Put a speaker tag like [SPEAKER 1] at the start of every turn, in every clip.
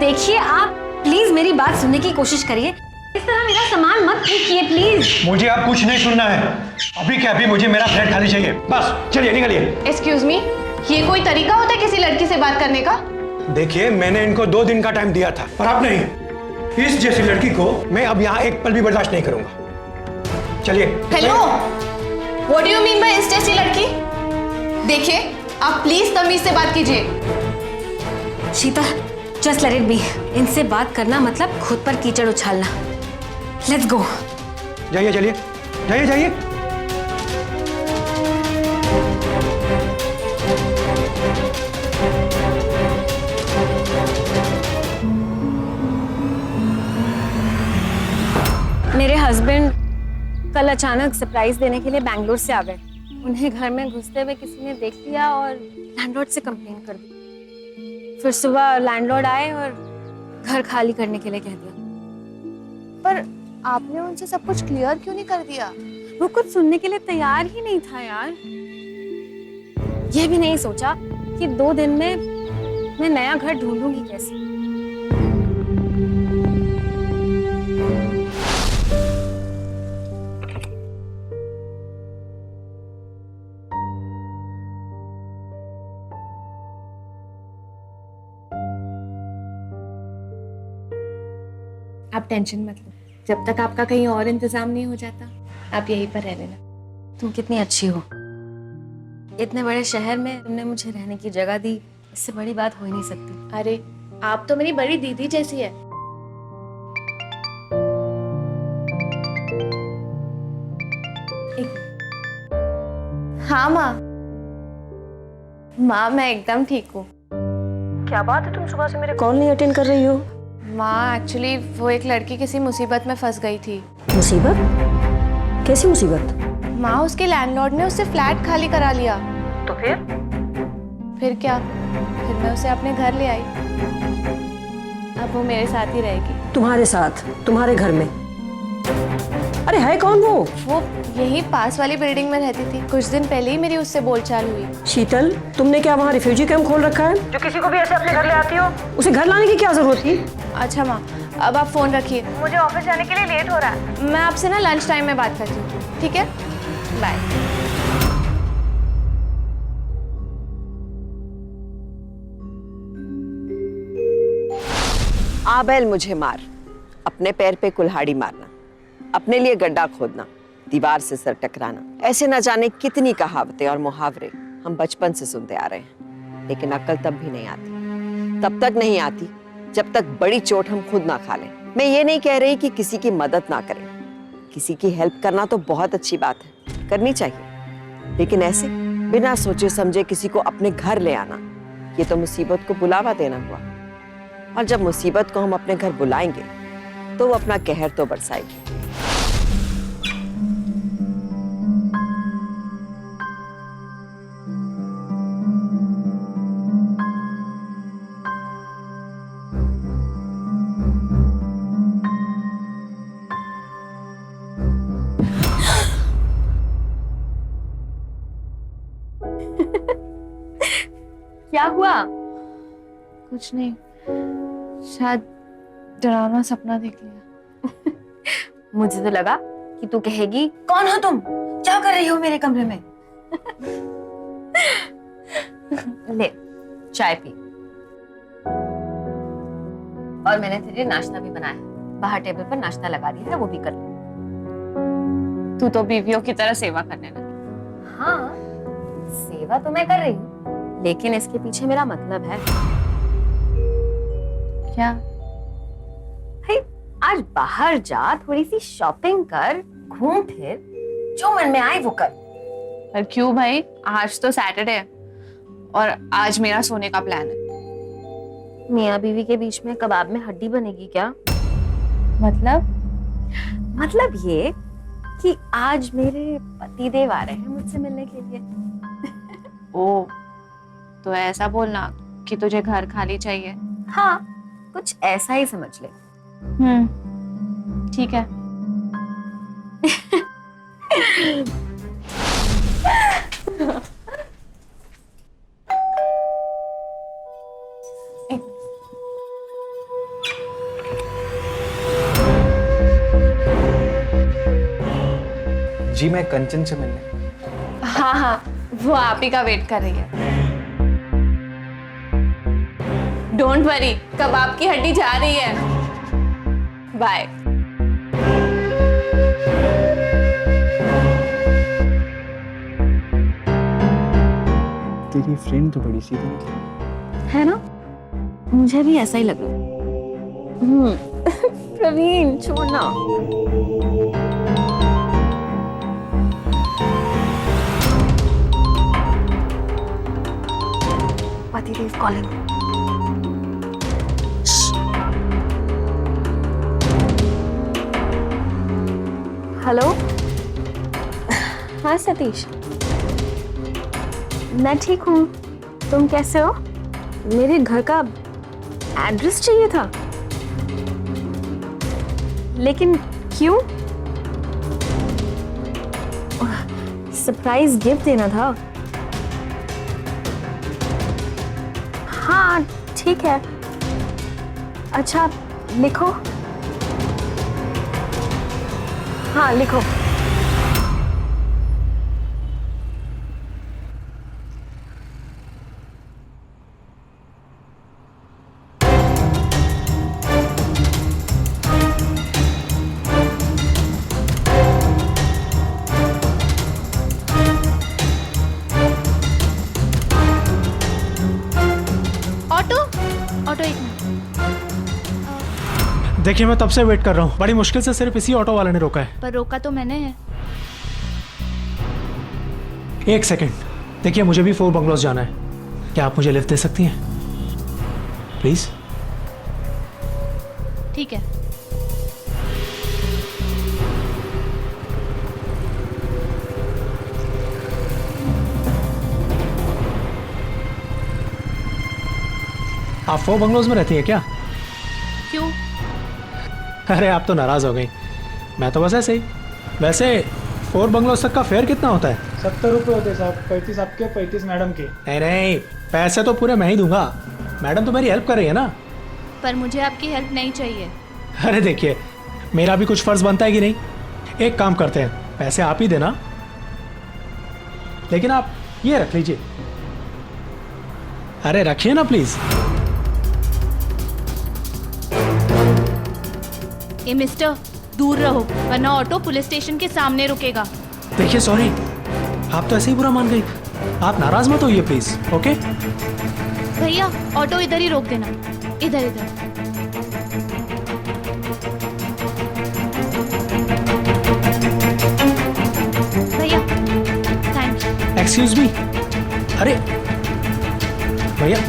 [SPEAKER 1] देखिए आप प्लीज मेरी बात सुनने की कोशिश करिए, इस तरह मेरा सामान मत फेंकिए प्लीज।
[SPEAKER 2] मुझे अब कुछ नहीं सुनना है, अभी क्या अभी मुझे मेरा फ्लैट खाली चाहिए, बस चलिए निकलिए।
[SPEAKER 3] एक्सक्यूज मी, ये कोई तरीका होता है किसी लड़की से बात करने का?
[SPEAKER 2] देखिए मैंने इनको 2 दिन का टाइम दिया था, पर अब नहीं। इस जैसी लड़की को मैं अब यहाँ एक पल भी बर्दाश्त नहीं करूंगा। चलिए।
[SPEAKER 3] Hello, what do you mean by इस जैसी लड़की? देखिए आप प्लीज तमीज से बात कीजिए।
[SPEAKER 1] शीता, जस्ट लेट इट बी। इनसे बात करना मतलब खुद पर कीचड़ उछालना। Let's go.
[SPEAKER 2] जाइए चलिए, जाइए जाइए।
[SPEAKER 1] मेरे हस्बैंड कल अचानक सरप्राइज देने के लिए बैंगलोर से आ गए। उन्हें घर में घुसते हुए किसी ने देख लिया और लैंडलॉर्ड से कंप्लेन कर दी। फिर सुबह लैंडलॉर्ड आए और घर खाली करने के लिए कह दिया।
[SPEAKER 3] पर आपने उनसे सब कुछ क्लियर क्यों नहीं कर दिया?
[SPEAKER 1] वो कुछ सुनने के लिए तैयार ही नहीं था यार। ये भी नहीं सोचा कि 2 दिन में मैं नया घर ढूंढूंगी कैसे।
[SPEAKER 3] आप टेंशन मत लो, जब तक आपका कहीं और इंतजाम नहीं हो जाता आप यहीं पर रह लेना।
[SPEAKER 1] तुम कितनी अच्छी हो, इतने बड़े शहर में तुमने मुझे रहने की जगह दी, इससे बड़ी बात हो ही नहीं सकती।
[SPEAKER 3] अरे आप तो मेरी बड़ी दीदी जैसी है। हाँ माँ, मैं एकदम ठीक हूँ।
[SPEAKER 1] क्या बात है, तुम सुबह से मेरे कॉल नहीं अटेंड कर रही हो?
[SPEAKER 3] माँ एक्चुअली वो एक लड़की किसी मुसीबत में फंस गई थी।
[SPEAKER 1] मुसीबत? कैसी मुसीबत?
[SPEAKER 3] माँ उसके लैंडलॉर्ड ने उससे फ्लैट खाली करा लिया।
[SPEAKER 1] तो
[SPEAKER 3] फिर क्या, फिर मैं उसे अपने घर ले आई। अब वो मेरे साथ ही रहेगी।
[SPEAKER 4] तुम्हारे साथ? तुम्हारे घर में? अरे है कौन वो?
[SPEAKER 3] वो यही पास वाली बिल्डिंग में रहती थी। कुछ दिन पहले ही मेरी उससे बोलचाल हुई।
[SPEAKER 4] शीतल, तुमने क्या वहाँ रिफ्यूजी कैंप खोल रखा है जो किसी को भी ऐसे अपने घर ले आती हो? उसे घर लाने की क्या जरूरत थी?
[SPEAKER 3] अच्छा माँ, अब आप फोन रखिए, मुझे ऑफिस जाने के लिए लेट हो रहा है। मैं आपसे ना लंच टाइम में बात करती हूँ, ठीक है? बाय।
[SPEAKER 5] आ बैल मुझे मार, अपने पैर पे कुल्हाड़ी मारना, अपने लिए गड्ढा खोदना, दीवार से सर टकराना, ऐसे न जाने कितनी कहावतें और मुहावरे हम बचपन से सुनते आ रहे हैं। लेकिन अक्ल तब भी नहीं आती, तब तक नहीं आती जब तक बड़ी चोट हम खुद ना खा लें। मैं ये नहीं कह रही कि किसी की मदद ना करें, किसी की हेल्प करना तो बहुत अच्छी बात है, करनी चाहिए। लेकिन ऐसे बिना सोचे समझे किसी को अपने घर ले आना, ये तो मुसीबत को बुलावा देना हुआ। और जब मुसीबत को हम अपने घर बुलाएंगे तो वो अपना कहर तो बरसाएगी।
[SPEAKER 1] क्या हुआ?
[SPEAKER 3] कुछ नहीं, शायद डरावना सपना देख लिया।
[SPEAKER 1] मुझे तो लगा कि तू कहेगी कौन हो तुम, क्या कर रही हो मेरे कमरे में। ले चाय पी, और मैंने तेरे लिए नाश्ता भी बनाया है, बाहर टेबल पर नाश्ता लगा दिया है, वो भी कर ले।
[SPEAKER 3] तू तो बीवियों की तरह सेवा करने लगी।
[SPEAKER 1] हाँ, सेवा तो मैं कर रही हूँ, लेकिन इसके पीछे मेरा मतलब है।
[SPEAKER 3] क्या?
[SPEAKER 1] भाई आज बाहर जा, थोड़ी सी शॉपिंग कर, घूम फिर, जो मन में आए वो कर।
[SPEAKER 3] पर क्यों भाई, आज तो सैटरडे है और आज मेरा सोने का प्लान है।
[SPEAKER 1] मियाँ बीवी के बीच में कबाब में हड्डी बनेगी क्या? मतलब ये कि आज मेरे पतिदेव आ रहे हैं मुझसे मिलने के लिए।
[SPEAKER 3] ओ, तो ऐसा बोलना कि तुझे घर खाली चाहिए।
[SPEAKER 1] हाँ, कुछ ऐसा ही समझ ले।
[SPEAKER 3] ठीक है।
[SPEAKER 6] जी मैं कंचन से मिलने।
[SPEAKER 3] हाँ हाँ, वो आप ही का वेट कर रही है। डोंट वरी, कबाब की हड्डी जा रही है। बाय।
[SPEAKER 6] तेरी फ्रेंड तो बड़ी सीधी निकली
[SPEAKER 1] है ना, मुझे भी ऐसा ही लगा। प्रवीण छोड़ना। पतिदेव कॉलिंग। हेलो। हाँ सतीश, मैं ठीक हूँ, तुम कैसे हो? मेरे घर का एड्रेस चाहिए था, लेकिन क्यों? सरप्राइज गिफ्ट देना था। हाँ ठीक है, अच्छा लिखो। हाँ लिखो।
[SPEAKER 3] ऑटो ऑटो, एक मिनट।
[SPEAKER 7] देखिए मैं तब से वेट कर रहा हूँ, बड़ी मुश्किल से सिर्फ इसी ऑटो वाले ने रोका है।
[SPEAKER 3] पर रोका तो मैंने है।
[SPEAKER 7] एक सेकंड, देखिए मुझे भी 4 बंगलोज जाना है, क्या आप मुझे लिफ्ट दे सकती हैं प्लीज?
[SPEAKER 3] ठीक है।
[SPEAKER 7] आप 4 बंगलोज में रहती हैं क्या?
[SPEAKER 3] क्यों?
[SPEAKER 7] अरे आप तो नाराज हो गई, मैं तो बस ऐसे ही। वैसे 4 बंगलोज तक का फेयर कितना होता है?
[SPEAKER 8] 70 रुपये होते हैं साहब, 35 आपके 35 मैडम के।
[SPEAKER 7] नहीं नहीं, पैसे तो पूरे मैं ही दूंगा, मैडम तो मेरी हेल्प कर रही है ना।
[SPEAKER 3] पर मुझे आपकी हेल्प नहीं चाहिए।
[SPEAKER 7] अरे देखिए, मेरा भी कुछ फर्ज बनता है कि नहीं। एक काम करते हैं, पैसे आप ही देना, लेकिन आप ये रख लीजिए। अरे रखिए ना प्लीज।
[SPEAKER 3] ए मिस्टर, दूर रहो वरना ऑटो पुलिस स्टेशन के सामने रुकेगा।
[SPEAKER 7] देखिए सॉरी, आप तो ऐसे ही बुरा मान गई, आप नाराज मत होइए प्लीज। ओके
[SPEAKER 3] भैया, ऑटो इधर ही रोक देना, इधर इधर। भैया थैंक यू।
[SPEAKER 7] एक्सक्यूज मी, अरे भैया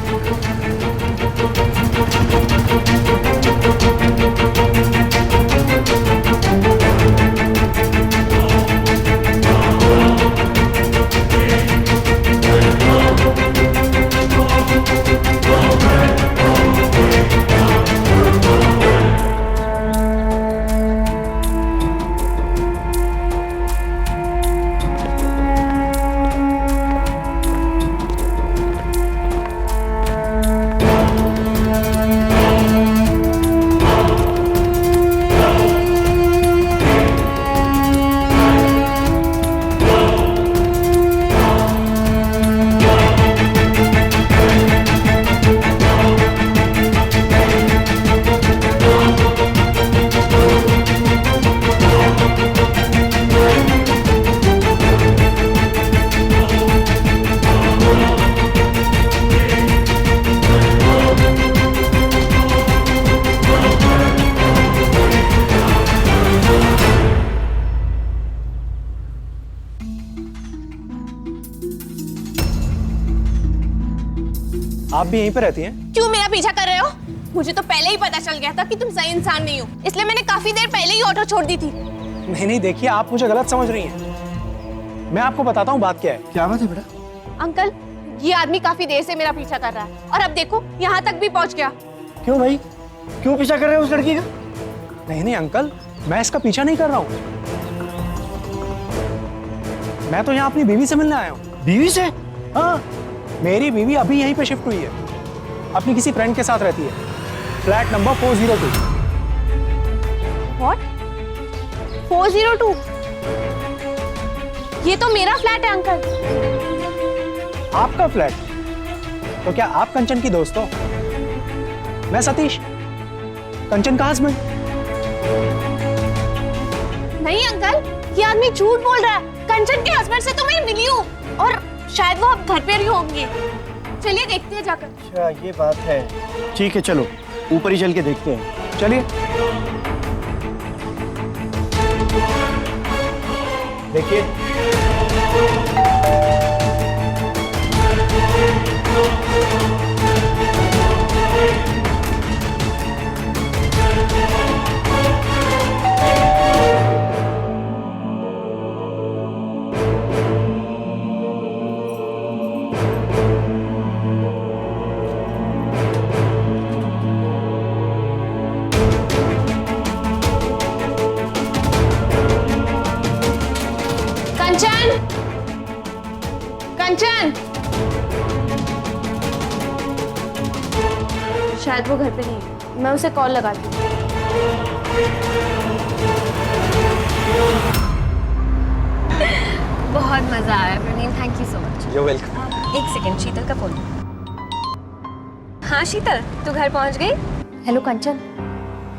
[SPEAKER 7] आप भी यहीं पे रहती हैं?
[SPEAKER 3] क्यों मेरा पीछा कर रहे हो? मुझे तो पहले ही पता चल गया था कि तुम सही इंसान नहीं हो, इसलिए मैंने काफी देर पहले ही ऑटो छोड़ दी थी।
[SPEAKER 7] नहीं नहीं, देखिए आप मुझे गलत समझ रही हैं, मैं आपको बताता हूँ बात क्या है।
[SPEAKER 6] क्या बात है बेटा?
[SPEAKER 3] अंकल, ये आदमी काफी देर से मेरा पीछा कर रहा है और अब देखो यहाँ तक भी पहुँच गया।
[SPEAKER 7] क्यों भाई,
[SPEAKER 8] क्यों पीछा कर रहे हो उस लड़की का?
[SPEAKER 7] नहीं नहीं अंकल, मैं इसका पीछा नहीं कर रहा हूँ, मैं तो यहाँ अपनी बीवी से मिलने आया हूँ।
[SPEAKER 8] बीवी से?
[SPEAKER 7] हाँ, मेरी बीवी अभी यहीं पे शिफ्ट हुई है, अपनी किसी फ्रेंड के साथ रहती है, फ्लैट नंबर 402।
[SPEAKER 3] What? 402? ये तो मेरा फ्लैट है अंकल।
[SPEAKER 7] आपका फ्लैट? तो क्या आप कंचन की दोस्त हो? मैं सतीश, कंचन का हस्बैंड।
[SPEAKER 3] नहीं अंकल, ये आदमी झूठ बोल रहा है। कंचन के हस्बैंड से तो मैं मिली हूँ और शायद वो अब घर पे ही होंगे। चलिए देखते हैं जाकर।
[SPEAKER 8] अच्छा ये बात है, ठीक है चलो ऊपर ही चल के देखते हैं।
[SPEAKER 7] चलिए देखिए,
[SPEAKER 3] कंचन, कंचन, शायद वो घर पे नहीं है। मैं उसे कॉल लगाती हूँ।
[SPEAKER 1] बहुत मजा आया Praveen, thank you so much.
[SPEAKER 7] You welcome.
[SPEAKER 1] एक सेकंड, शीतल का फोन। हाँ शीतल, तू घर पहुंच गई?
[SPEAKER 3] हेलो कंचन,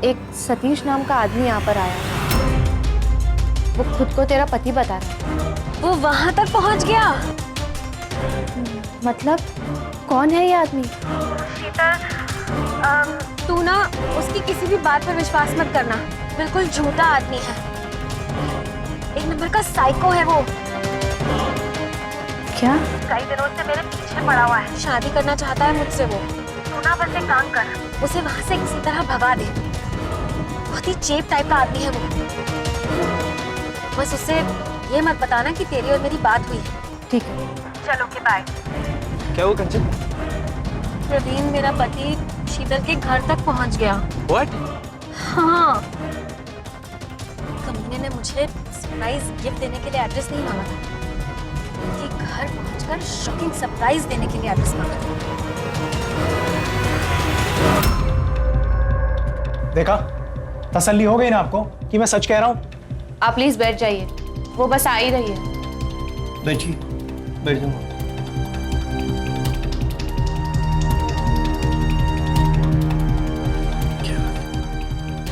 [SPEAKER 3] एक सतीश नाम का आदमी यहाँ पर आया है। वो खुद को तेरा पति बता रहा है।
[SPEAKER 1] वो वहां तक पहुंच गया?
[SPEAKER 3] मतलब कौन है ये आदमी?
[SPEAKER 1] तू ना उसकी किसी भी बात पर विश्वास मत करना, बिल्कुल झूठा आदमी है। एक नंबर का साइको है वो।
[SPEAKER 3] क्या?
[SPEAKER 1] कई दिनों से मेरे पीछे पड़ा हुआ है, शादी करना चाहता है मुझसे वो। तू ना बस एक काम कर, उसे वहां से किसी तरह भगा दे। बहुत ही चेप टाइप का आदमी है वो। बस उससे ये मत बताना कि तेरी और मेरी बात हुई है।
[SPEAKER 3] ठीक है।
[SPEAKER 1] चलो के बाय।
[SPEAKER 6] क्या हुआ कंचन?
[SPEAKER 1] प्रवीण, मेरा पति शीतल के घर तक पहुंच गया।
[SPEAKER 6] व्हाट?
[SPEAKER 1] हाँ, कमीने ने मुझे सरप्राइज गिफ्ट देने के लिए एड्रेस नहीं मांगा था, बल्कि घर पहुंचकर शॉकिंग सरप्राइज देने के लिए एड्रेस मांगा था।
[SPEAKER 7] देखा, तसल्ली हो गई ना आपको कि मैं सच कह रहा हूँ?
[SPEAKER 3] आप प्लीज बैठ जाइए, वो बस आ ही रही है।
[SPEAKER 8] बैठिए, बैठ जाओ।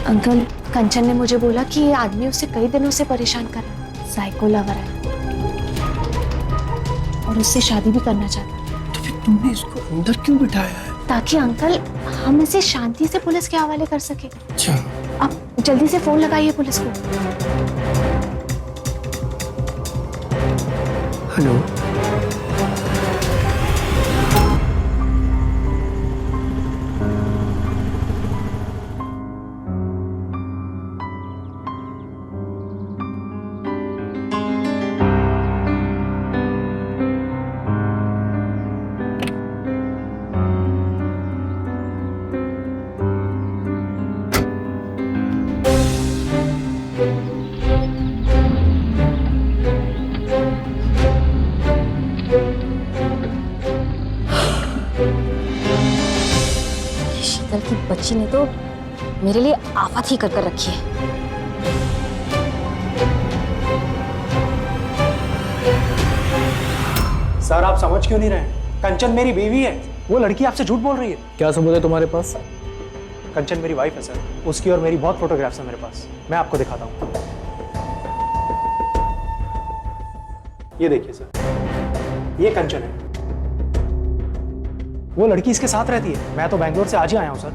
[SPEAKER 3] अंकल, कंचन ने मुझे बोला कि ये आदमी उसे कई दिनों से परेशान कर रहा है, साइको लवर है और उससे शादी भी करना चाहता है।
[SPEAKER 8] तो फिर तुमने इसको अंदर क्यों बिठाया है?
[SPEAKER 3] ताकि अंकल हम इसे शांति से पुलिस के हवाले कर सके।
[SPEAKER 8] अच्छा,
[SPEAKER 3] आप जल्दी से फोन लगाइए पुलिस को।
[SPEAKER 8] हेलो।
[SPEAKER 1] शीतल की बच्ची ने तो मेरे लिए आफत ही कर रखी है।
[SPEAKER 7] सर आप समझ क्यों नहीं रहे? कंचन मेरी बीवी है, वो लड़की आपसे झूठ बोल रही है।
[SPEAKER 6] क्या सबूत है तुम्हारे पास?
[SPEAKER 7] कंचन मेरी वाइफ है सर, उसकी और मेरी बहुत फोटोग्राफ्स हैं मेरे पास, मैं आपको दिखाता हूँ। ये देखिए सर, ये कंचन है, वो लड़की इसके साथ रहती है। मैं तो बैंगलोर से आज ही आया हूँ सर।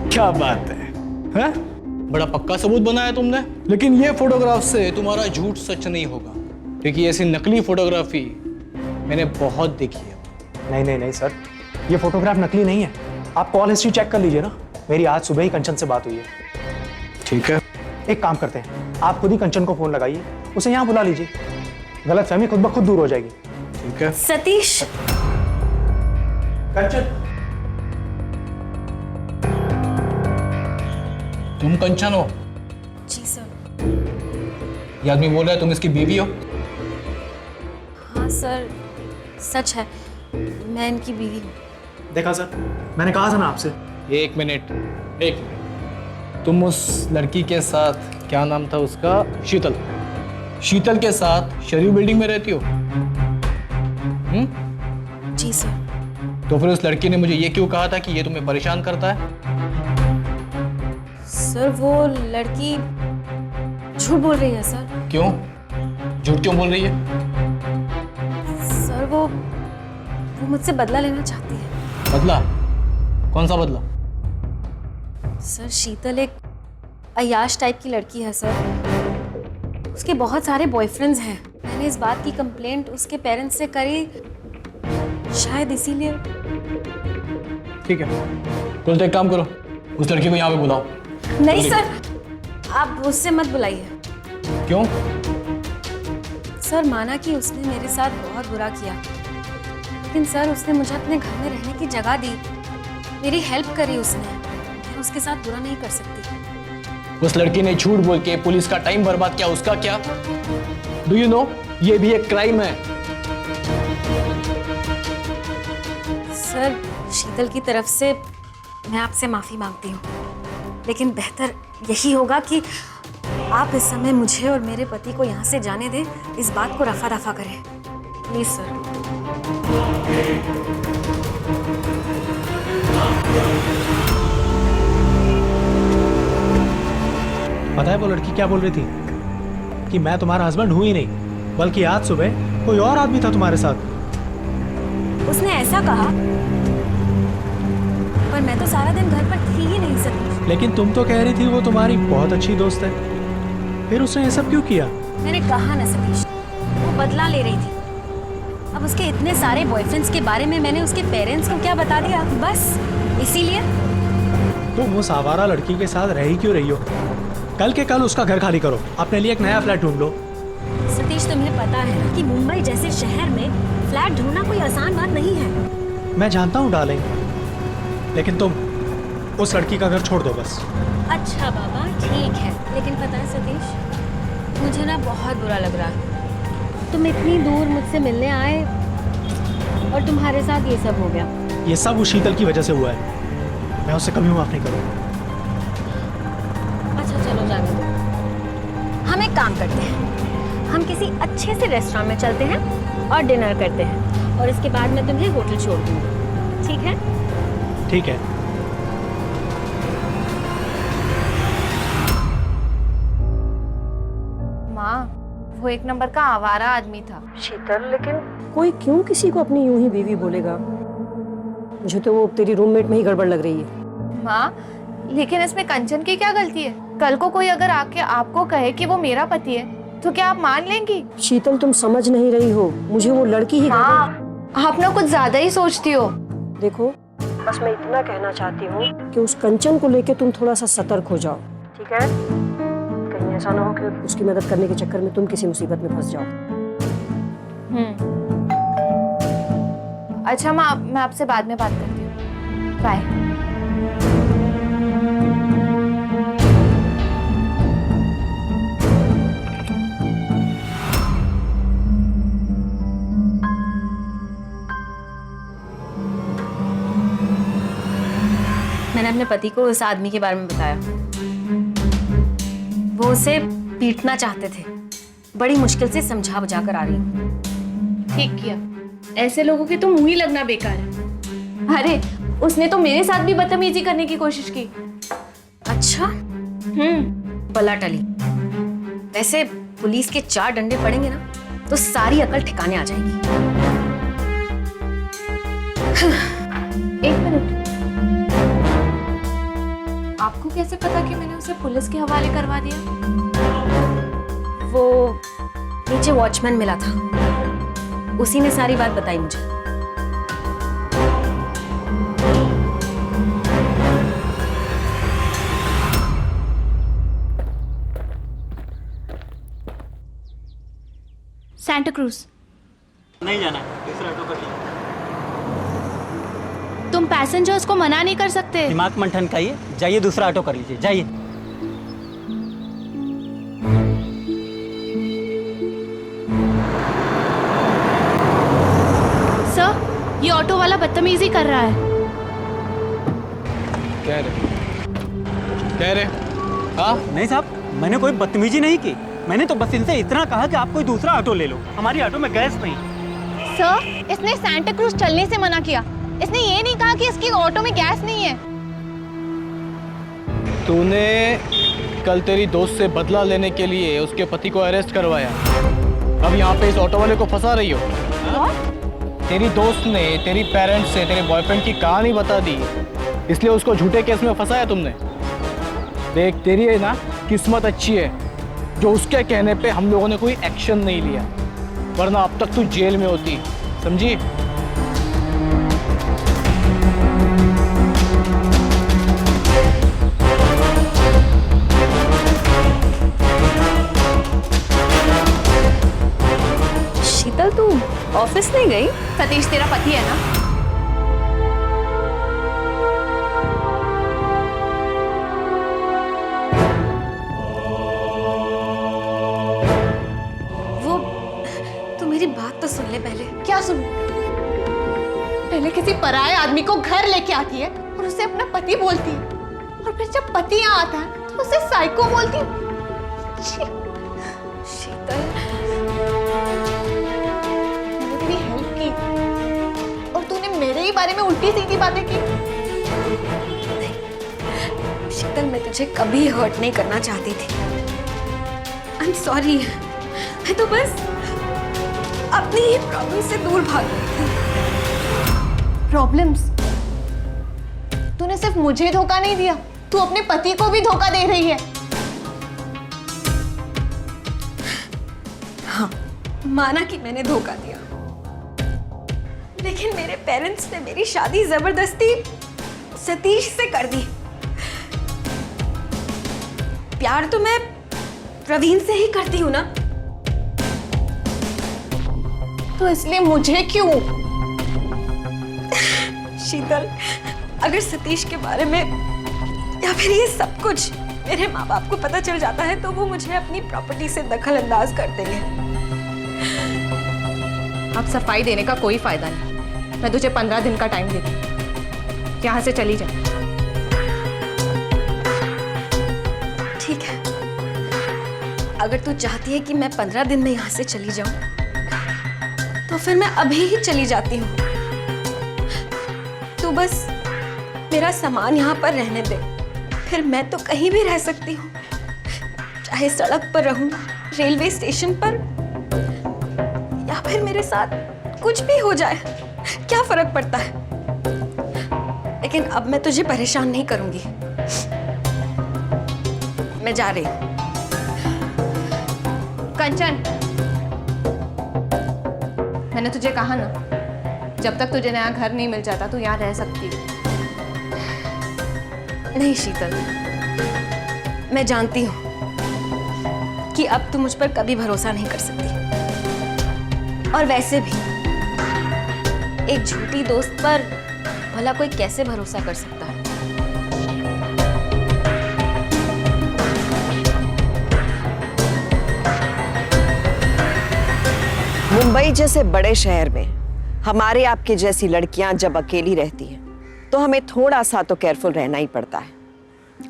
[SPEAKER 6] क्या बात है, हैं? बड़ा पक्का सबूत बनाया तुमने। लेकिन ये फोटोग्राफ से तुम्हारा झूठ सच नहीं होगा, क्योंकि ऐसी नकली फोटोग्राफी मैंने बहुत देखी है।
[SPEAKER 7] नहीं नहीं नहीं सर, ये फोटोग्राफ नकली नहीं है। आप कॉल हिस्ट्री चेक कर लीजिए ना, मेरी आज सुबह ही कंचन से बात हुई है।
[SPEAKER 6] ठीक है,
[SPEAKER 7] एक काम करते हैं, आप खुद ही कंचन को फोन लगाइए, उसे यहाँ बुला लीजिए, गलतफहमी खुद ब खुद दूर हो जाएगी।
[SPEAKER 6] ठीक है।
[SPEAKER 1] सतीश,
[SPEAKER 7] कंचन,
[SPEAKER 6] तुम कंचन हो?
[SPEAKER 1] जी सर।
[SPEAKER 6] ये आदमी बोल रहा है तुम इसकी बीवी हो?
[SPEAKER 1] हाँ सर, सच है, मैं इनकी बीवी हूँ।
[SPEAKER 7] देखा सर, मैंने कहा था ना आपसे।
[SPEAKER 6] एक मिनट, तुम उस लड़की के साथ क्या नाम था उसका, शीतल। शीतल के साथ शरीफ बिल्डिंग में रहती हो?
[SPEAKER 1] जी सर।
[SPEAKER 6] तो फिर उस लड़की ने मुझे ये क्यों कहा था कि ये तुम्हें परेशान करता है?
[SPEAKER 1] सर वो लड़की झूठ बोल रही है सर।
[SPEAKER 6] क्यों? झूठ क्यों बोल रही है?
[SPEAKER 1] सर वो मुझसे बदला लेना चाहती है।
[SPEAKER 6] बदला? कौन सा बदला?
[SPEAKER 1] सर शीतल एक अय्याश टाइप की लड़की है सर। उसके बहुत सारे बॉयफ्रेंड्स हैं। मैंने इस बात की कंप्लेंट उसके पेरेंट्स से करी, शायद इसीलिए।
[SPEAKER 6] ठीक है, तो एक काम करो, उस लड़की को यहाँ पे बुलाओ।
[SPEAKER 1] नहीं सर, आप उससे मत बुलाइए।
[SPEAKER 6] क्यों?
[SPEAKER 1] सर माना कि उसने मेरे साथ बहुत बुरा किया, लेकिन सर उसने मुझे अपने घर में रहने की जगह दी, मेरी हेल्प करी उसने। मैं उसके साथ बुरा नहीं कर सकती।
[SPEAKER 6] उस लड़की ने झूठ बोल के पुलिस का टाइम बर्बाद किया, उसका क्या? डू यू नो, ये भी एक क्राइम है।
[SPEAKER 1] सर शीतल की तरफ से मैं आपसे माफी मांगती हूँ, लेकिन बेहतर यही होगा कि आप इस समय मुझे और मेरे पति को यहाँ से जाने दें, इस बात को रफा दफा करें प्लीज सर।
[SPEAKER 7] पता है वो लड़की क्या बोल रही थी? कि मैं तुम्हारा हस्बैंड हूं ही नहीं, बल्कि आज सुबह कोई और आदमी था तुम्हारे साथ।
[SPEAKER 1] उसने ऐसा कहा, पर मैं तो सारा दिन घर पर थी ही नहीं सकती।
[SPEAKER 7] लेकिन तुम तो कह रही थी वो तुम्हारी बहुत अच्छी दोस्त है, फिर उसने ये सब क्यों किया?
[SPEAKER 1] मैंने कहा ना सतीश, वो बदला ले रही थी। अब उसके इतने सारे बॉयफ्रेंड्स के बारे में मैंने उसके पेरेंट्स को क्या बता दिया, बस इसीलिए।
[SPEAKER 7] तुम उस आवारा लड़की के साथ रह ही क्यों रही हो? कल के कल उसका घर खाली करो, अपने लिए एक नया फ्लैट ढूंढ लो।
[SPEAKER 1] सतीश तुम्हें पता है ना कि मुंबई जैसे शहर में फ्लैट ढूंढना कोई आसान बात नहीं है।
[SPEAKER 7] मैं जानता हूँ डार्लिंग, लेकिन तुम उस लड़की का घर छोड़ दो बस।
[SPEAKER 1] अच्छा बाबा ठीक है, लेकिन पता है सतीश, मुझे ना बहुत बुरा लग रहा है। तुम इतनी दूर मुझसे मिलने आए और तुम्हारे साथ ये सब हो गया।
[SPEAKER 7] ये सब उस शीतल की वजह से हुआ है, मैं उससे कभी माफ नहीं करूँगा।
[SPEAKER 1] अच्छा चलो जाने दो, हम एक काम करते हैं, हम किसी अच्छे से रेस्टोरेंट में चलते हैं और डिनर करते हैं, और इसके बाद मैं तुम्हें होटल छोड़ दूँगी, ठीक है?
[SPEAKER 7] ठीक है।
[SPEAKER 3] माँ, वो एक नंबर का आवारा आदमी था।
[SPEAKER 4] शीतल, लेकिन कोई क्यों किसी को अपनी यूं ही बीवी बोलेगा? मुझे तो वो तेरी रूममेट में ही गड़बड़ लग रही है।
[SPEAKER 3] माँ, लेकिन इसमें कंचन की क्या गलती है? कल को कोई अगर आके आपको कहे कि वो मेरा पति है, तो क्या आप मान लेंगी?
[SPEAKER 4] शीतल, तुम समझ नहीं रही हो, मुझे वो लड़की ही
[SPEAKER 3] आप ना कुछ ज्यादा ही सोचती हो।
[SPEAKER 4] देखो, बस मैं इतना कहना चाहती हूँ कि उस कंचन को लेके तुम थोड़ा सा सतर्क हो जाओ, ठीक है? कहीं ऐसा ना हो कि उसकी मदद करने के चक्कर में तुम किसी मुसीबत में फंस जाओ।
[SPEAKER 3] अच्छा माँ, मैं आपसे बाद में बात करती हूँ। बाय।
[SPEAKER 1] मैंने अपने पति को उस आदमी के बारे में बताया। वो उसे पीटना चाहते थे, बड़ी मुश्किल से समझा बुझा कर आ रही हूँ।
[SPEAKER 3] ठीक किया, ऐसे लोगों की तो मुंह ही लगना बेकार है। अरे उसने तो मेरे साथ भी बदतमीजी करने की कोशिश की।
[SPEAKER 1] अच्छा, पला टली। वैसे पुलिस के 4 डंडे पड़ेंगे ना तो सारी अकल ठिकाने आ जाएगी।
[SPEAKER 3] एक मिनट, आपको कैसे पता कि मैंने उसे पुलिस के हवाले करवा दिया?
[SPEAKER 1] वो नीचे वॉचमैन मिला था, उसी ने सारी बात बताई मुझे।
[SPEAKER 3] Santa cruise.
[SPEAKER 8] नहीं जाना, दूसरा ऑटो कर लीजिए।
[SPEAKER 3] तुम पैसेंजर्स को मना नहीं कर सकते।
[SPEAKER 8] दिमाग मंथन खाइए, जाइए दूसरा ऑटो कर लीजिए, जाइए।
[SPEAKER 3] सर, ये ऑटो वाला बदतमीजी कर रहा है।
[SPEAKER 6] कह रहे? हाँ?
[SPEAKER 8] नहीं साहब,
[SPEAKER 9] मैंने कोई बदतमीजी नहीं की, मैंने तो बस इनसे इतना कहा कि आप कोई दूसरा ऑटो ले लो, हमारी ऑटो में गैस नहीं।
[SPEAKER 3] सर, इसने सांता क्रूज चलने से मना किया। इसने ये नहीं कहा कि इसकी ऑटो में गैस नहीं है।
[SPEAKER 6] तूने कल तेरी दोस्त से बदला लेने के लिए उसके पति को अरेस्ट करवाया, अब यहाँ पे इस ऑटो वाले को फंसा रही हो। तेरी दोस्त ने तेरी पेरेंट्स से तेरे बॉयफ्रेंड की कहानी बता दी, इसलिए उसको झूठे केस में फंसाया तुमने। देख, तेरी है ना किस्मत अच्छी है जो उसके कहने पे हम लोगों ने कोई एक्शन नहीं लिया, वरना अब तक तू जेल में होती, समझी?
[SPEAKER 1] शीतल, तू ऑफिस नहीं गई?
[SPEAKER 3] सतीश तेरा पति है ना?
[SPEAKER 1] वो, तू मेरी बात तो सुन ले पहले।
[SPEAKER 3] क्या सुन? पहले किसी पराये आदमी को घर लेके आती है और उसे अपना पति बोलती है, और फिर जब पति यहाँ आता है तो उसे साइको बोलती है।
[SPEAKER 1] शीतल,
[SPEAKER 3] मैंने तेरी हेल्प की और तूने मेरे ही बारे में उल्टी सीधी बातें की।
[SPEAKER 1] शीतल, मैं तुझे कभी हर्ट नहीं करना चाहती थी। I am sorry. मैं तो बस अपनी ही प्रॉब्लम से दूर भाग गई थी।
[SPEAKER 3] प्रॉब्लम्स? तूने सिर्फ मुझे धोखा नहीं दिया, तू अपने पति को भी धोखा दे रही है।
[SPEAKER 1] हाँ, माना कि मैंने धोखा दिया, लेकिन मेरे पेरेंट्स ने मेरी शादी जबरदस्ती सतीश से कर दी। प्यार तो मैं प्रवीण से ही करती हूँ ना।
[SPEAKER 3] तो इसलिए मुझे क्यों?
[SPEAKER 1] शीतल, अगर सतीश के बारे में या फिर ये सब कुछ मेरे माँ बाप को पता चल जाता है तो वो मुझे अपनी प्रॉपर्टी से दखल अंदाज कर देंगे।
[SPEAKER 3] अब सफाई देने का कोई फायदा नहीं। मैं तुझे 15 दिन का टाइम देती हूँ, यहाँ से चली जा।
[SPEAKER 1] ठीक है, अगर तू चाहती है कि मैं 15 दिन में यहाँ से चली जाऊं, तो फिर मैं अभी ही चली जाती हूँ। तू बस मेरा सामान यहाँ पर रहने दे, फिर मैं तो कहीं भी रह सकती हूँ, चाहे सड़क पर रहूं, रेलवे स्टेशन पर, या फिर मेरे साथ कुछ भी हो जाए, क्या फर्क पड़ता है। लेकिन अब मैं तुझे परेशान नहीं करूंगी। मैं जा रही हूँ।
[SPEAKER 3] कंचन, मैंने तुझे कहा ना, जब तक तुझे नया घर नहीं मिल जाता तू यहाँ रह सकती है।
[SPEAKER 1] नहीं शीतल, मैं जानती हूँ कि अब तू मुझ पर कभी भरोसा नहीं कर सकती, और वैसे भी एक झूठी दोस्त पर भला कोई कैसे भरोसा कर सकता है।
[SPEAKER 5] मुंबई जैसे बड़े शहर में हमारे आपके जैसी लड़कियां जब अकेली रहती हैं तो हमें थोड़ा सा तो केयरफुल रहना ही पड़ता है।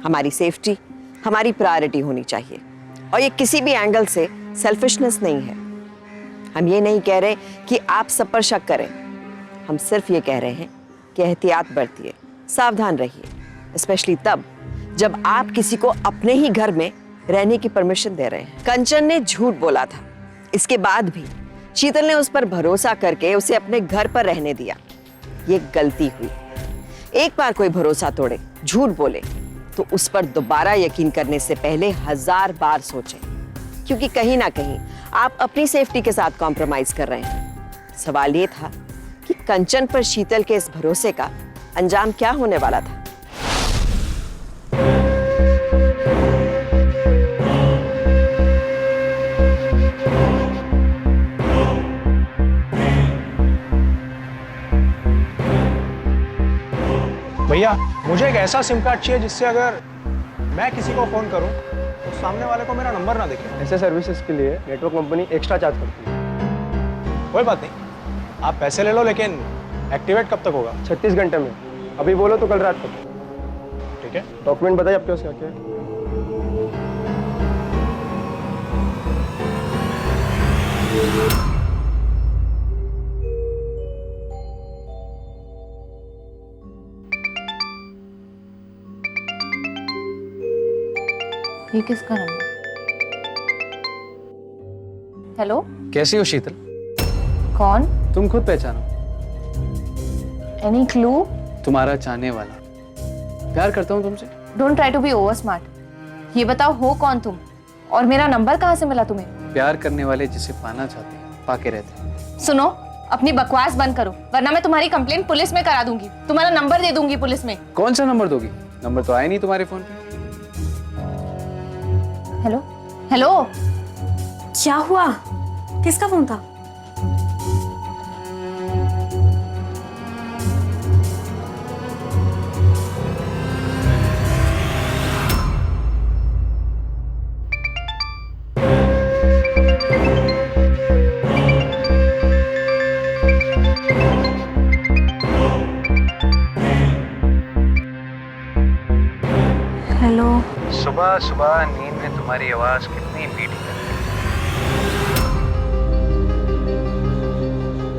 [SPEAKER 5] हमारी सेफ्टी हमारी प्रायोरिटी होनी चाहिए, और ये किसी भी एंगल से सेल्फिशनेस नहीं है। हम ये नहीं कह रहे कि आप सब पर शक करें, हम सिर्फ ये कह रहे हैं कि एहतियात बरतिए, सावधान रहिए, स्पेशली तब जब आप किसी को अपने ही घर में रहने की परमिशन दे रहे हैं। कंचन ने झूठ बोला था, इसके बाद भी शीतल ने उस पर भरोसा करके उसे अपने घर पर रहने दिया। ये गलती हुई। एक बार कोई भरोसा तोड़े, झूठ बोले, तो उस पर दोबारा यकीन करने से पहले 1000 बार सोचें, क्योंकि कहीं ना कहीं आप अपनी सेफ्टी के साथ कॉम्प्रोमाइज कर रहे हैं। सवाल ये था कि कंचन पर शीतल के इस भरोसे का अंजाम क्या होने वाला था।
[SPEAKER 2] भैया, मुझे एक ऐसा सिम कार्ड चाहिए जिससे अगर मैं किसी को फोन करूं तो सामने वाले को मेरा नंबर ना दिखे।
[SPEAKER 8] ऐसे सर्विसेज के लिए नेटवर्क कंपनी एक्स्ट्रा चार्ज करती है।
[SPEAKER 2] कोई बात नहीं, आप पैसे ले लो, लेकिन एक्टिवेट कब तक होगा?
[SPEAKER 8] 36 घंटे में। अभी बोलो तो कल रात तक।
[SPEAKER 2] ठीक है।
[SPEAKER 8] डॉक्यूमेंट बताइए आपके पास क्या क्या है।
[SPEAKER 3] ये किसका नंबर? हेलो,
[SPEAKER 6] कैसी हो शीतल?
[SPEAKER 3] कौन?
[SPEAKER 6] तुम खुद पहचानो,
[SPEAKER 3] एनी क्लू?
[SPEAKER 6] तुम्हारा चाहने वाला। प्यार करता हूँ तुमसे।
[SPEAKER 3] Don't try to be over smart. ये बताओ हो कौन तुम, और मेरा नंबर कहाँ से मिला तुम्हें?
[SPEAKER 6] प्यार करने वाले जिसे पाना चाहते हैं पाके रहते हैं।
[SPEAKER 3] सुनो, अपनी बकवास बंद करो, वरना मैं तुम्हारी कंप्लेन पुलिस में करा दूंगी। तुम्हारा नंबर दे दूंगी पुलिस में।
[SPEAKER 6] कौन सा नंबर दोगी? नंबर तो आया नहीं तुम्हारे फोन पे।
[SPEAKER 3] हेलो हेलो,
[SPEAKER 1] क्या हुआ? किसका फोन था? हेलो।
[SPEAKER 6] सुबह सुबह नींद में तुम्हारी आवाज कितनी मीठी है।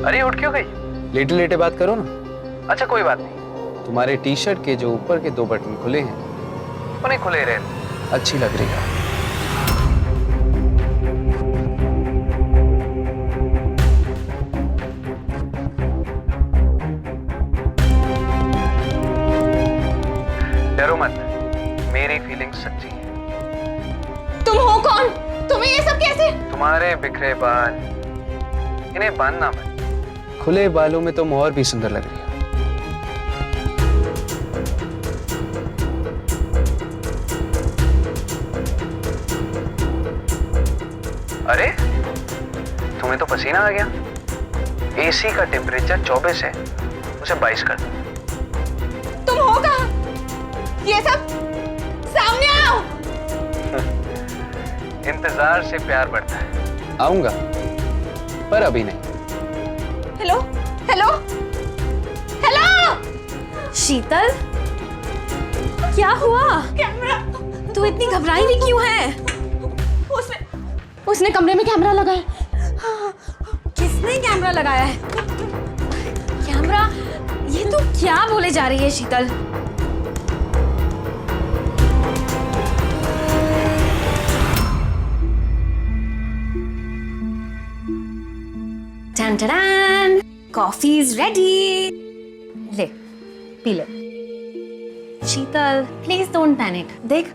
[SPEAKER 6] अरे उठ क्यों गई? लेटे लेटे बात करो ना। अच्छा कोई बात नहीं, तुम्हारे टी शर्ट के जो ऊपर के 2 बटन खुले हैं उन्हें खुले रहने, अच्छी लग रही है। डरो मत, मेरी फीलिंग सच्ची है।
[SPEAKER 3] तुम हो कौन? तुम्हें ये सब कैसे?
[SPEAKER 6] तुम्हारे बिखरे बाल, इन्हें बांधना मत। खुले बालों में तुम और भी सुंदर लग रही हो। अरे तुम्हें तो पसीना आ गया। एसी का टेम्परेचर 24 है, उसे 22 कर दो।
[SPEAKER 3] तुम हो कहाँ? ये सब सामने आओ।
[SPEAKER 6] इंतजार से प्यार बढ़ता है। आऊंगा, पर अभी नहीं।
[SPEAKER 3] Hello hello hello.
[SPEAKER 1] शीतल, क्या हुआ?
[SPEAKER 3] कैमरा।
[SPEAKER 1] तू इतनी घबराई हुई क्यों है?
[SPEAKER 3] उसने कमरे में कैमरा लगाया।
[SPEAKER 1] किसने कैमरा लगाया है? कैमरा? ये तू क्या बोले जा रही है शीतल? टन कॉफी इज रेडी। ले पी ले। Sheetal please don't panic. देख,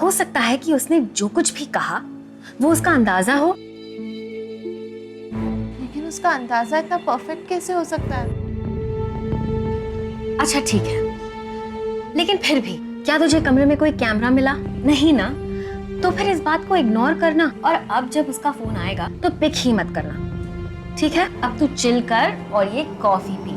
[SPEAKER 1] हो सकता है कि उसने जो कुछ भी कहा वो उसका अंदाजा हो।
[SPEAKER 3] लेकिन उसका अंदाजा इतना परफेक्ट कैसे हो सकता है?
[SPEAKER 1] अच्छा ठीक है, लेकिन फिर भी क्या तुझे कमरे में कोई कैमरा मिला? नहीं ना? तो फिर इस बात को इग्नोर करना, और अब जब उसका फोन आएगा तो पिक ही मत करना, ठीक है? अब तू चिल कर और ये कॉफी पी।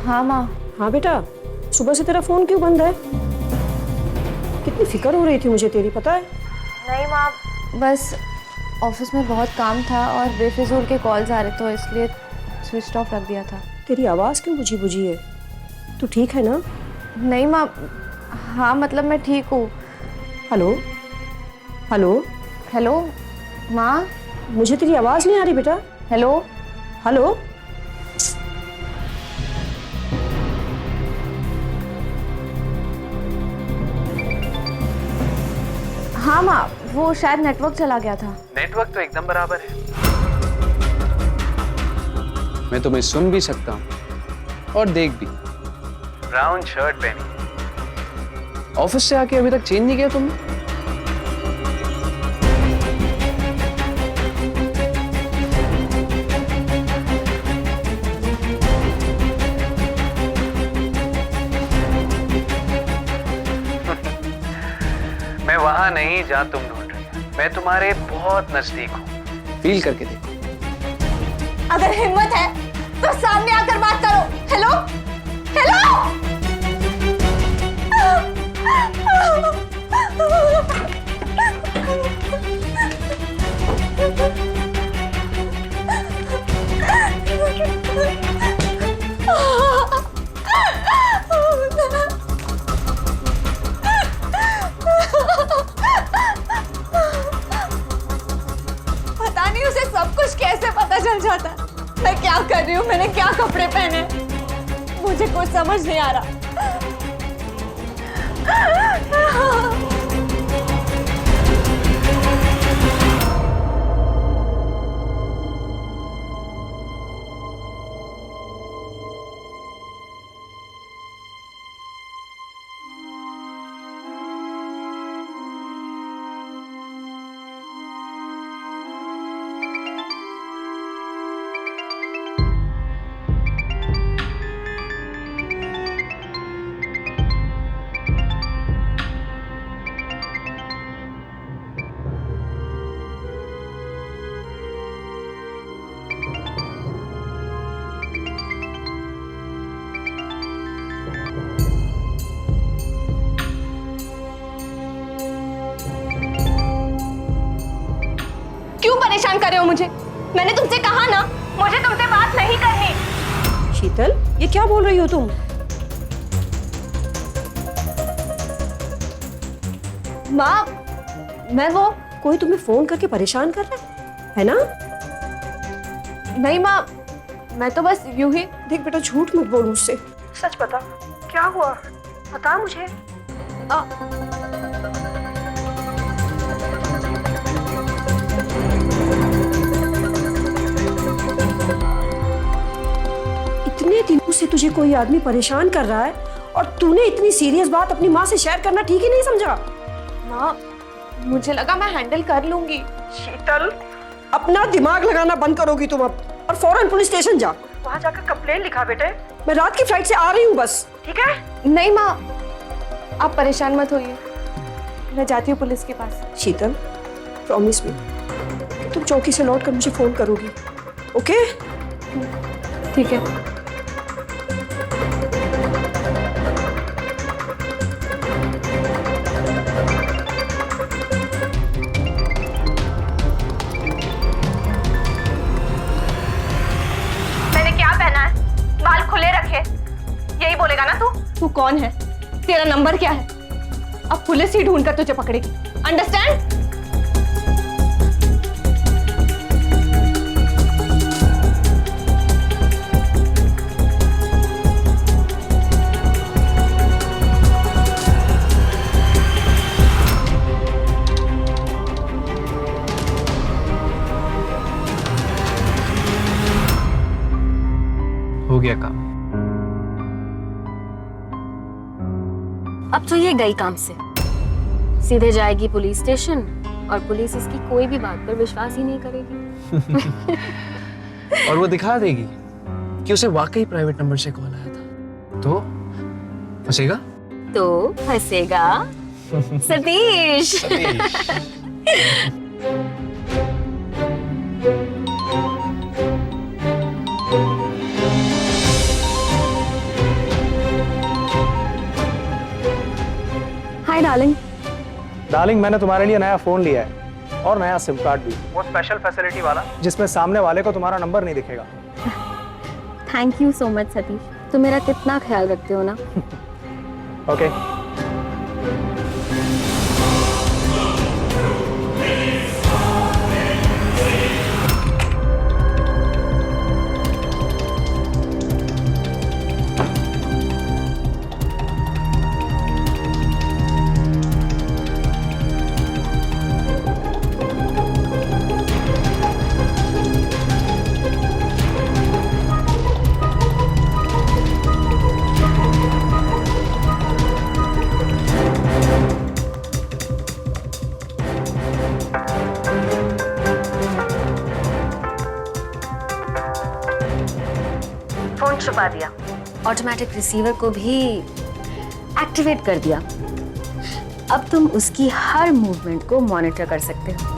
[SPEAKER 3] हाँ माँ।
[SPEAKER 4] हाँ बेटा, सुबह से तेरा फोन क्यों बंद है? कितनी फिक्र हो रही थी मुझे तेरी, पता है?
[SPEAKER 3] नहीं माँ, बस ऑफिस में बहुत काम था और बेफिजूल के कॉल्स आ रहे तो इसलिए स्विच ऑफ रख दिया था।
[SPEAKER 4] तेरी आवाज़ क्यों बुझी बुझी है? तू ठीक है ना?
[SPEAKER 3] नहीं माँ, हाँ मतलब मैं ठीक हूँ।
[SPEAKER 4] हेलो हेलो
[SPEAKER 3] हेलो माँ।
[SPEAKER 4] मुझे तेरी आवाज़ नहीं आ रही बेटा।
[SPEAKER 3] Hello
[SPEAKER 4] hello.
[SPEAKER 3] हाँ माँ, वो शायद नेटवर्क चला गया था।
[SPEAKER 6] नेटवर्क तो एकदम बराबर है। मैं तुम्हें सुन भी सकता हूँ और देख भी। ब्राउन शर्ट पहनी,
[SPEAKER 10] ऑफिस से आके अभी तक चेंज नहीं किया तुमने? मैं वहां नहीं जहां तुम ढूंढ रही हो, मैं तुम्हारे बहुत नजदीक हूं। फील करके देखो।
[SPEAKER 3] अगर हिम्मत है तो सामने आकर बात करो। Hello hello. पता नहीं उसे सब कुछ कैसे पता चल जाता है। मैं क्या कर रही हूँ, मैंने क्या कपड़े पहने, मुझे कुछ समझ नहीं आ रहा। क्यों परेशान कर रहे हो मुझे? मैंने तुमसे कहा ना, मुझे तुमसे बात नहीं करनी।
[SPEAKER 4] शीतल, ये क्या बोल रही हो तुम?
[SPEAKER 3] माँ, मैं वो
[SPEAKER 4] कोई तुम्हें फोन करके परेशान कर रहा है ना?
[SPEAKER 3] नहीं माँ, मैं तो बस यूं ही।
[SPEAKER 4] देख बेटा, झूठ मत बोल मुझसे, सच बता, क्या हुआ? बता मुझे। इतने दिनों से तुझे कोई आदमी परेशान कर रहा है और तूने इतनी सीरियस बात अपनी माँ से शेयर करना ठीक ही नहीं समझा?
[SPEAKER 3] माँ, मुझे लगा मैं हैंडल कर लूंगी।
[SPEAKER 4] शीतल, अपना दिमाग लगाना बंद करोगी तुम अब, और फौरन पुलिस स्टेशन जा। वहाँ जाकर कंप्लेन लिखा बेटे। मैं रात की फ्लाइट से आ रही हूँ बस, ठीक है?
[SPEAKER 3] नहीं माँ, आप परेशान मत होइए, मैं जाती हूँ पुलिस के पास।
[SPEAKER 4] शीतल, प्रॉमिस मी कि तुम चौकी से लौट कर मुझे फोन करोगी, ओके?
[SPEAKER 3] ठीक है। मैंने क्या पहना है? बाल खुले रखे, यही बोलेगा ना तू? तू कौन है? तेरा नंबर क्या है? अब पुलिस ही ढूंढ कर तुझे पकड़ेगी, अंडरस्टैंड?
[SPEAKER 10] हो गया काम।
[SPEAKER 1] अब तो ये गई काम से, सीधे जाएगी पुलिस स्टेशन और पुलिस इसकी कोई भी बात पर विश्वास ही नहीं करेगी।
[SPEAKER 10] और वो दिखा देगी कि उसे वाकई प्राइवेट नंबर से कॉल आया था, तो फंसेगा।
[SPEAKER 1] तो फंसेगा सतीश। Hi darling.
[SPEAKER 7] डार्लिंग, मैंने तुम्हारे लिए नया फोन लिया है और नया सिम कार्ड भी, वो स्पेशल फैसिलिटी वाला जिसमें सामने वाले को तुम्हारा नंबर नहीं दिखेगा।
[SPEAKER 1] Thank you so much Satish, तुम मेरा कितना ख्याल रखते हो ना।
[SPEAKER 7] ओके।
[SPEAKER 1] ऑटोमेटिक रिसीवर को भी एक्टिवेट कर दिया। अब तुम उसकी हर मूवमेंट को मॉनिटर कर सकते हो।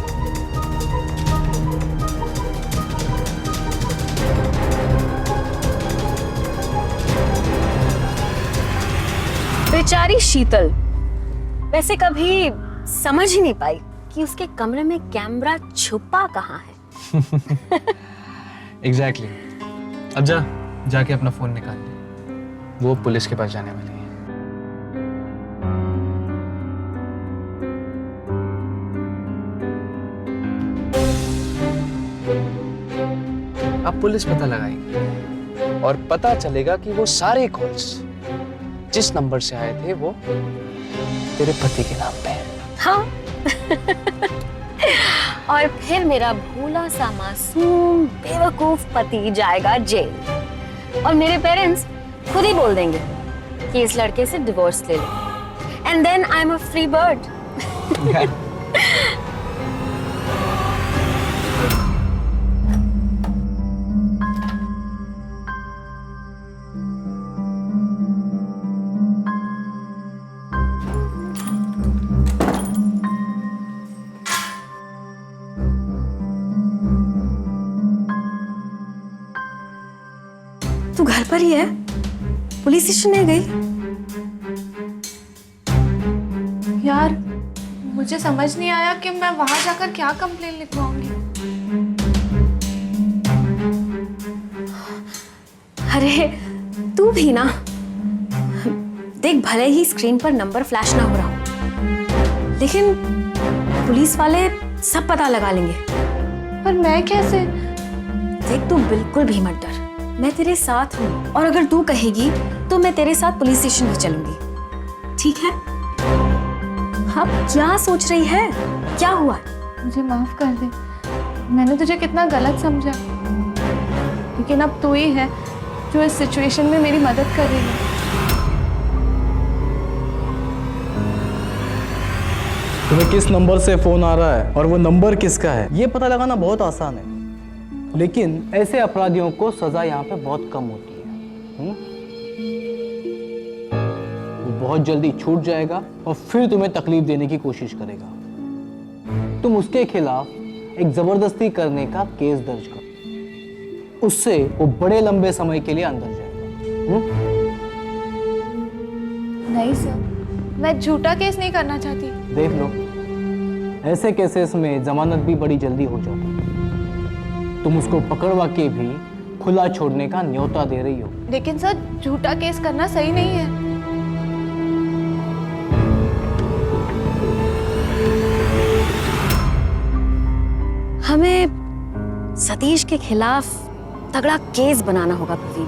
[SPEAKER 1] बेचारी शीतल वैसे कभी समझ ही नहीं पाई कि उसके कमरे में कैमरा छुपा कहाँ है।
[SPEAKER 6] एग्जैक्टली। अब जाके अपना फोन निकाल ले, वो पुलिस के पास जाने वाली है। अब पुलिस पता लगाएगी और पता चलेगा कि वो सारे कॉल्स जिस नंबर से आए थे वो तेरे पति के नाम पे है।
[SPEAKER 1] हाँ। और फिर मेरा भोला सा मासूम बेवकूफ पति जाएगा जेल और मेरे पेरेंट्स खुद ही बोल देंगे कि इस लड़के से डिवोर्स ले ले and then I am a free bird. तू घर पर ही है? पुलिस स्टेशन नहीं गई?
[SPEAKER 3] यार मुझे समझ नहीं आया कि मैं वहां जाकर क्या कंप्लेन लिखवाऊंगी।
[SPEAKER 1] अरे तू भी ना देख, भले ही स्क्रीन पर नंबर फ्लैश ना हो रहा हो लेकिन पुलिस वाले सब पता लगा लेंगे।
[SPEAKER 3] पर मैं कैसे?
[SPEAKER 1] देख तू बिल्कुल भी मत डर, मैं तेरे साथ हूँ और अगर तू कहेगी तो मैं तेरे साथ पुलिस स्टेशन भी चलूंगी, ठीक है? हाँ क्या सोच रही है? क्या हुआ?
[SPEAKER 3] मुझे माफ कर दे, मैंने तुझे कितना गलत समझा, लेकिन अब तू ही है जो इस सिचुएशन में मेरी मदद कर रही है।
[SPEAKER 6] तुम्हें किस नंबर से फोन आ रहा है और वो नंबर किसका है ये पता लगाना बहुत आसान है, लेकिन ऐसे अपराधियों को सजा यहाँ पे बहुत कम होती है। वो बहुत जल्दी छूट जाएगा और फिर तुम्हें तकलीफ देने की कोशिश करेगा। तुम उसके खिलाफ एक जबरदस्ती करने का केस दर्ज करो, उससे वो बड़े लंबे समय के लिए अंदर जाएगा।
[SPEAKER 3] नहीं सर, मैं झूठा केस नहीं करना चाहती।
[SPEAKER 6] देख लो, ऐसे केसेस में जमानत भी बड़ी जल्दी हो जाती है। तुम उसको पकड़वा के भी खुला छोड़ने का न्योता दे रही हो।
[SPEAKER 3] लेकिन सर झूठा केस करना सही नहीं है।
[SPEAKER 1] हमें सतीश के खिलाफ तगड़ा केस बनाना होगा प्रवीण।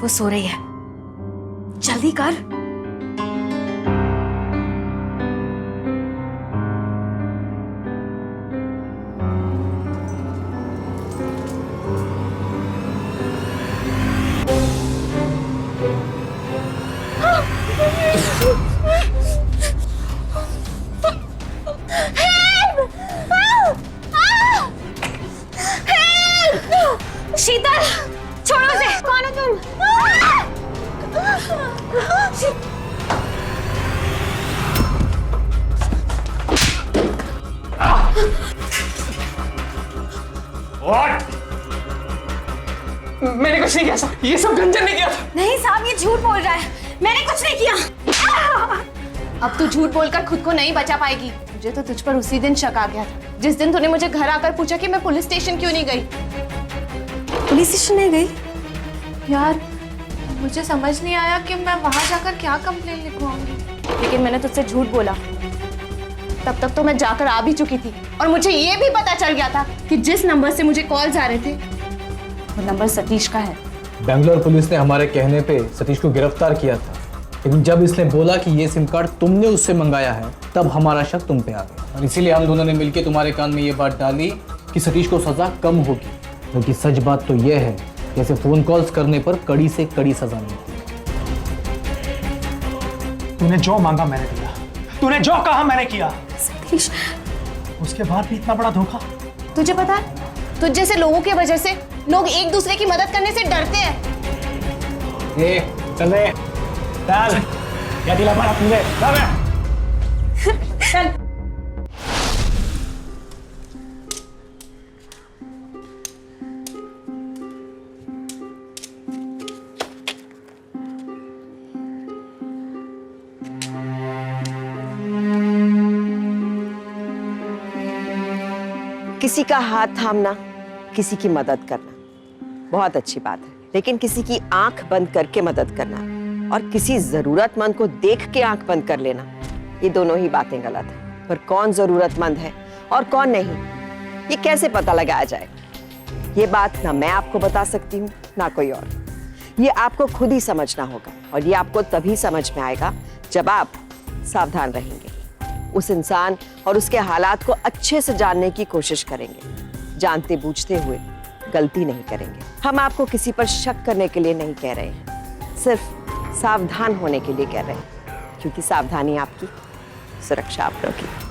[SPEAKER 1] वो सो रही है, जल्दी कर। शीतल छोड़ो उसे। कौन हो तुम?
[SPEAKER 10] मैंने कुछ नहीं किया साहब, ये सब गंजन ने किया था।
[SPEAKER 1] नहीं साहब, ये झूठ बोल रहा है, मैंने कुछ नहीं किया।
[SPEAKER 3] अब तू झूठ बोलकर खुद को नहीं बचा पाएगी। मुझे तो तुझ पर उसी दिन शक आ गया था, जिस दिन तूने मुझे घर आकर पूछा कि मैं पुलिस स्टेशन क्यों नहीं गई।
[SPEAKER 1] पुलिस स्टेशन नहीं गई?
[SPEAKER 3] यार मुझे समझ नहीं आया कि मैं वहां जाकर क्या कंप्लेन लिखवाऊंगी, लेकिन मैंने तुझसे झूठ बोला। तब तक तो मैं जाकर आ भी चुकी थी और मुझे ये भी पता चल गया था कि जिस नंबर से मुझे कॉल्स आ रहे थे वो नंबर सतीश का है।
[SPEAKER 6] बेंगलोर पुलिस ने हमारे कहने पे सतीश को गिरफ्तार किया था, लेकिन जब इसने बोला कि ये सिम कार्ड तुमने उससे मंगाया है तब हमारा शक तुम पे आ गया और इसीलिए हम दोनों ने मिलकर तुम्हारे कान में ये बात डाली कि सतीश को सजा कम होगी। क्योंकि सच बात तो यह है कि ऐसे फोन कॉल्स करने पर कड़ी से कड़ी सजा मिलती है।
[SPEAKER 7] तूने जो मांगा मैंने दिया, तूने जो कहा मैंने किया।
[SPEAKER 3] सतीश,
[SPEAKER 7] उसके बाद भी इतना बड़ा धोखा।
[SPEAKER 3] तुझे पता है तुझ जैसे लोगों की वजह से लोग एक दूसरे की मदद करने से डरते हैं।
[SPEAKER 7] चले चल, क्या दिला पड़ा तुझे?
[SPEAKER 3] चल।
[SPEAKER 5] किसी का हाथ थामना, किसी की मदद करना बहुत अच्छी बात है, लेकिन किसी की आंख बंद करके मदद करना और किसी जरूरतमंद को देख के आंख बंद कर लेना, ये दोनों ही बातें गलत है। पर कौन जरूरतमंद है और कौन नहीं, ये कैसे पता लगाया जाए? ये बात ना मैं आपको बता सकती हूँ ना कोई और। ये आपको खुद ही समझना होगा और ये आपको तभी समझ में आएगा जब आप सावधान रहेंगे, उस इंसान और उसके हालात को अच्छे से जानने की कोशिश करेंगे, जानते बूझते हुए गलती नहीं करेंगे। हम आपको किसी पर शक करने के लिए नहीं कह रहे हैं, सिर्फ सावधान होने के लिए कह रहे हैं, क्योंकि सावधानी आपकी, सुरक्षा आप लोगों की।